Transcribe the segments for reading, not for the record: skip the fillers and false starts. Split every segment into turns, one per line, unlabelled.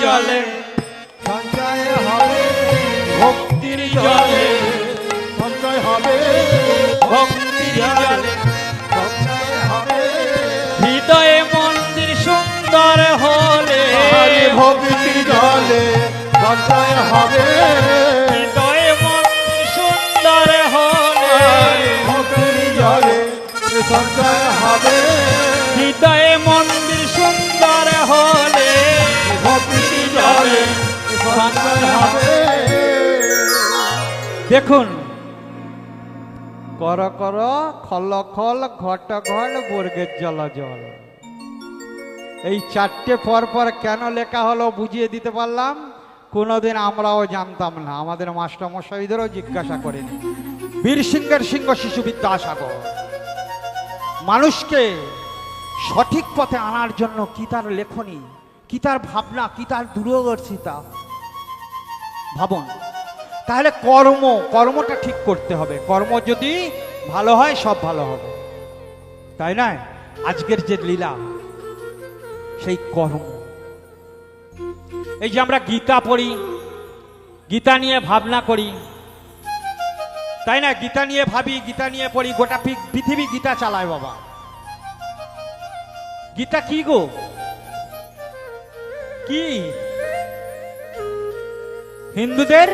জলে
সঞ্চয় হবে,
ভক্তির জলে
সঞ্চয় হবে,
ভক্তির জলে
সঞ্চয় হবে।
হৃদয়ে মন্দির সুন্দর হলে
আরে ভক্তি জলে সঞ্চয় হবে,
হৃদয়ে মন্দির সুন্দর হলে
আরে ভক্তি জলে সঞ্চয় হবে,
হৃদয়ে মন্দির সুন্দর হলে
ভক্তি জলে সঞ্চয় হবে।
দেখুন
কর কর খল খল ঘট ঘট বর্গের জল জল, এই চারটে পর পর কেন লেখা হলো বুঝিয়ে দিতে পারলাম। কোনোদিন আমরাও জানতাম না, আমাদের মাস্টারমশাইদেরও জিজ্ঞাসা করিনি। বীরসিংহের সিংহ শিশু বিদ্যাসাগর মানুষকে সঠিক পথে আনার জন্য কি তার লেখনী, কি তার ভাবনা, কি তার দূরদর্শিতা। ভাবুন, তাহলে কর্মটা ঠিক করতে হবে। কর্ম যদি ভালো হয় সব ভালো হবে, তাই না? আজকের যে লীলা সেই কর্ম। এই যে আমরা গীতা পড়ি, গীতা নিয়ে ভাবনা করি, তাই না? গীতা নিয়ে ভাবি, গীতা নিয়ে পড়ি, গোটা পৃথিবী গীতা চালায় বাবা। গীতা কি গো? কি হিন্দুদের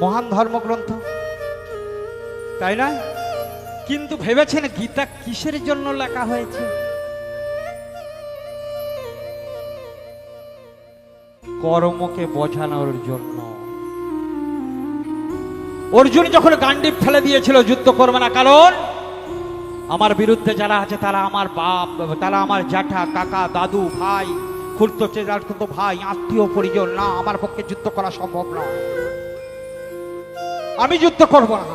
মহান ধর্মগ্রন্থ, তাই না? কিন্তু ভেবেছেন গীতা কিসের জন্য লেখা হয়েছে? কর্মকে বোঝানোর জন্য। অর্জুন যখন গান্ডীব ফেলে দিয়েছিল যুদ্ধ করবে না, কারণ আমার বিরুদ্ধে যারা আছে তারা আমার বাপ, তারা আমার জ্যাঠা, কাকা, দাদু, ভাই, খুড়তো চেজারতো ভাই, আত্মীয় পরিজন না, আমার পক্ষে যুদ্ধ করা সম্ভব না, আমি যুদ্ধ করব না।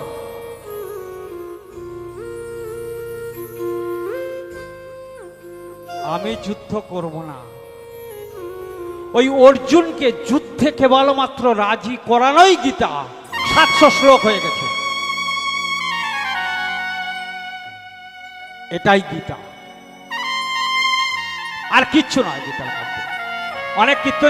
আমি যুদ্ধ করব না। ওই অর্জুনকে যুদ্ধে কেবলমাত্র রাজি করানোই গীতা। 700 শ্লোক হয়ে গেছে, এটাই গীতা, আর কিচ্ছু নয় গীতার মধ্যে। অনেক কীর্তন